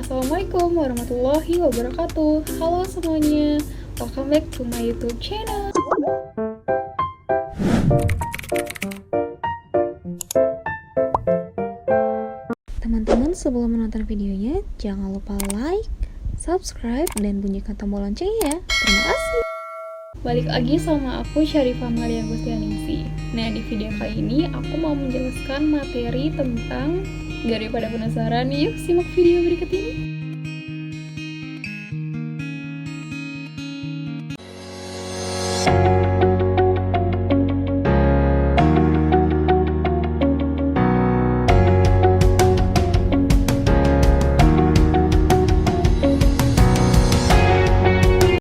Assalamualaikum warahmatullahi wabarakatuh. Halo semuanya, welcome back to my YouTube channel. Teman-teman, sebelum menonton videonya, jangan lupa like, subscribe, dan bunyikan tombol loncengnya ya. Terima kasih. Balik lagi sama aku Syarifah Malia Gustianingsih. Nah, di video kali ini aku mau menjelaskan materi tentang, daripada penasaran, yuk simak video berikut ini.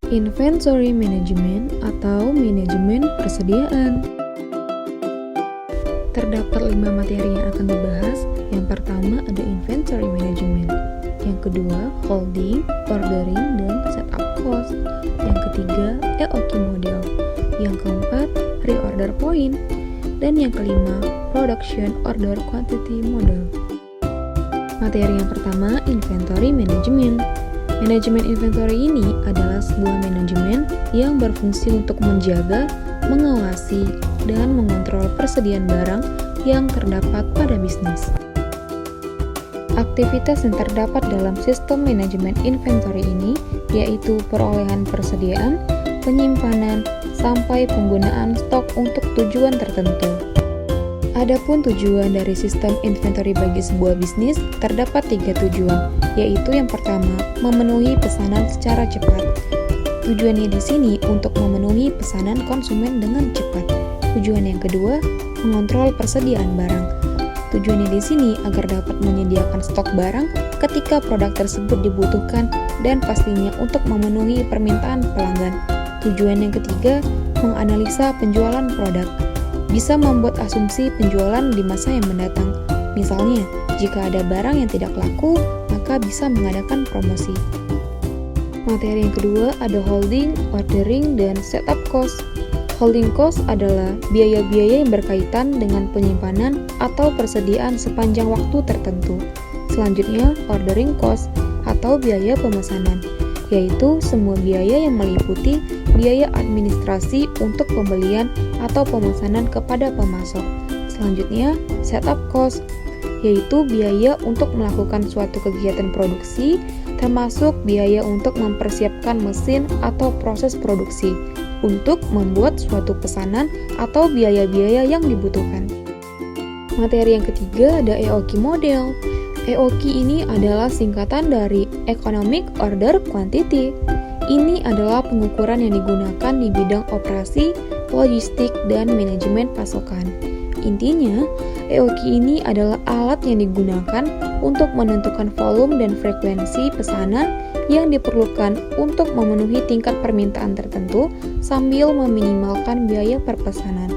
Inventory Management atau manajemen persediaan. Terdapat 5 materi yang akan dibahas. Yang pertama ada Inventory Management, yang kedua Holding, Ordering, dan Setup Cost, yang ketiga EOQ Model, yang keempat Reorder Point, dan yang kelima Production Order Quantity Model. Materi yang pertama, Inventory Management. Manajemen inventory ini adalah sebuah manajemen yang berfungsi untuk menjaga, mengawasi, dan mengontrol persediaan barang yang terdapat pada bisnis. Aktivitas yang terdapat dalam sistem manajemen inventory ini yaitu perolehan persediaan, penyimpanan, sampai penggunaan stok untuk tujuan tertentu. Adapun tujuan dari sistem inventory bagi sebuah bisnis terdapat 3 tujuan, yaitu yang pertama, memenuhi pesanan secara cepat. Tujuannya di sini untuk memenuhi pesanan konsumen dengan cepat. Tujuan yang kedua, mengontrol persediaan barang. Tujuannya di sini agar dapat menyediakan stok barang ketika produk tersebut dibutuhkan dan pastinya untuk memenuhi permintaan pelanggan. Tujuan yang ketiga, menganalisa penjualan produk. Bisa membuat asumsi penjualan di masa yang mendatang. Misalnya, jika ada barang yang tidak laku, maka bisa mengadakan promosi. Materi yang kedua ada holding, ordering, dan setup cost. Holding cost adalah biaya-biaya yang berkaitan dengan penyimpanan atau persediaan sepanjang waktu tertentu. Selanjutnya, ordering cost atau biaya pemesanan, yaitu semua biaya yang meliputi biaya administrasi untuk pembelian atau pemesanan kepada pemasok. Selanjutnya, setup cost, yaitu biaya untuk melakukan suatu kegiatan produksi, termasuk biaya untuk mempersiapkan mesin atau proses produksi, untuk membuat suatu pesanan atau biaya-biaya yang dibutuhkan. Materi yang ketiga ada EOQ Model. EOQ ini adalah singkatan dari Economic Order Quantity. Ini adalah pengukuran yang digunakan di bidang operasi, logistik, dan manajemen pasokan. Intinya, EOQ ini adalah alat yang digunakan untuk menentukan volume dan frekuensi pesanan yang diperlukan untuk memenuhi tingkat permintaan tertentu sambil meminimalkan biaya per pesanan.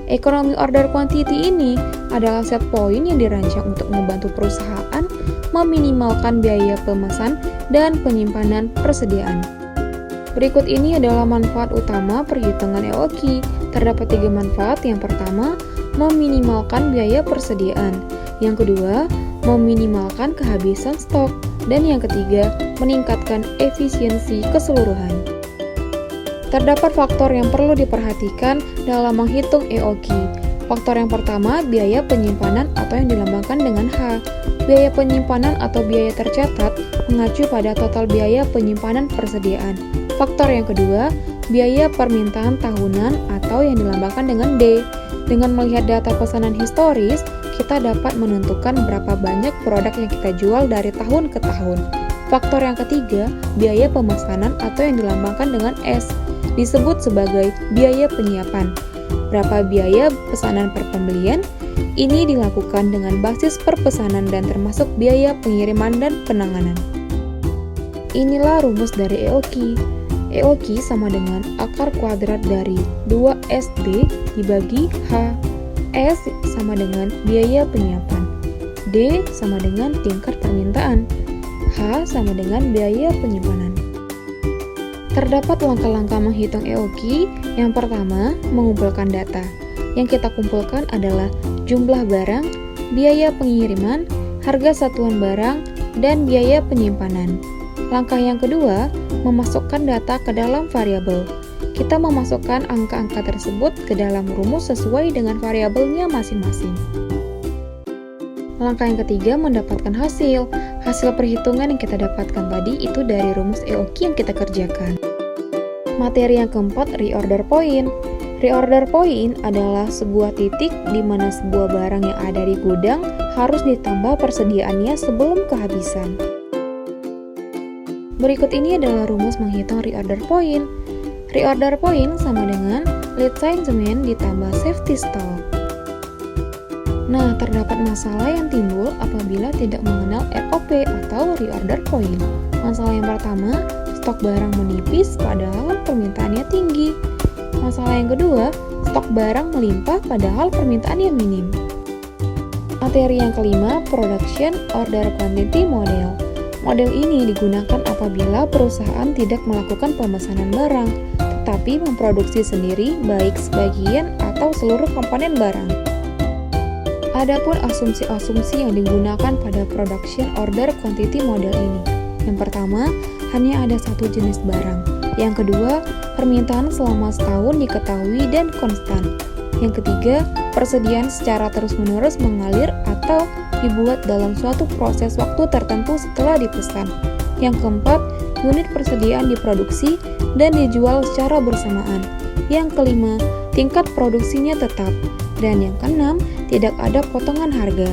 Economic Order Quantity ini adalah set point yang dirancang untuk membantu perusahaan meminimalkan biaya pemesan dan penyimpanan persediaan. Berikut ini adalah manfaat utama perhitungan EOQ. Terdapat 3 manfaat. Yang pertama, meminimalkan biaya persediaan. Yang kedua, meminimalkan kehabisan stok. Dan yang ketiga, meningkatkan efisiensi keseluruhan. Terdapat faktor yang perlu diperhatikan dalam menghitung EOQ. Faktor yang pertama, biaya penyimpanan atau yang dilambangkan dengan H. Biaya penyimpanan atau biaya tercatat mengacu pada total biaya penyimpanan persediaan. Faktor yang kedua, biaya permintaan tahunan atau yang dilambangkan dengan D. Dengan melihat data pesanan historis, kita dapat menentukan berapa banyak produk yang kita jual dari tahun ke tahun. Faktor yang ketiga, biaya pemesanan atau yang dilambangkan dengan S, disebut sebagai biaya penyiapan. Berapa biaya pesanan per pembelian? Ini dilakukan dengan basis per pesanan dan termasuk biaya pengiriman dan penanganan. Inilah rumus dari EOQ. EOQ sama dengan akar kuadrat dari 2SD dibagi H. S sama dengan biaya penyiapan. D sama dengan tingkat permintaan. H sama dengan biaya penyimpanan. Terdapat langkah-langkah menghitung EOQ. Yang pertama, mengumpulkan data. Yang kita kumpulkan adalah jumlah barang, biaya pengiriman, harga satuan barang, dan biaya penyimpanan. Langkah yang kedua, memasukkan data ke dalam variabel. Kita memasukkan angka-angka tersebut ke dalam rumus sesuai dengan variabelnya masing-masing. Langkah yang ketiga, mendapatkan hasil. Hasil perhitungan yang kita dapatkan tadi itu dari rumus EOQ yang kita kerjakan. Materi yang keempat, reorder point. Reorder point adalah sebuah titik di mana sebuah barang yang ada di gudang harus ditambah persediaannya sebelum kehabisan. Berikut ini adalah rumus menghitung reorder point. Reorder point sama dengan lead assignment ditambah safety stock. Nah, terdapat masalah yang timbul apabila tidak mengenal ROP atau reorder point. Masalah yang pertama, stok barang menipis padahal permintaannya tinggi. Masalah yang kedua, stok barang melimpah padahal permintaannya minim. Materi yang kelima, production order quantity model. Model ini digunakan apabila perusahaan tidak melakukan pemesanan barang, tetapi memproduksi sendiri baik sebagian atau seluruh komponen barang. Adapun asumsi-asumsi yang digunakan pada production order quantity model ini. Yang pertama, hanya ada satu jenis barang. Yang kedua, permintaan selama setahun diketahui dan konstan. Yang ketiga, persediaan secara terus-menerus mengalir atau dibuat dalam suatu proses waktu tertentu setelah dipesan. Yang keempat, unit persediaan diproduksi dan dijual secara bersamaan. Yang kelima, tingkat produksinya tetap. Dan yang keenam, tidak ada potongan harga.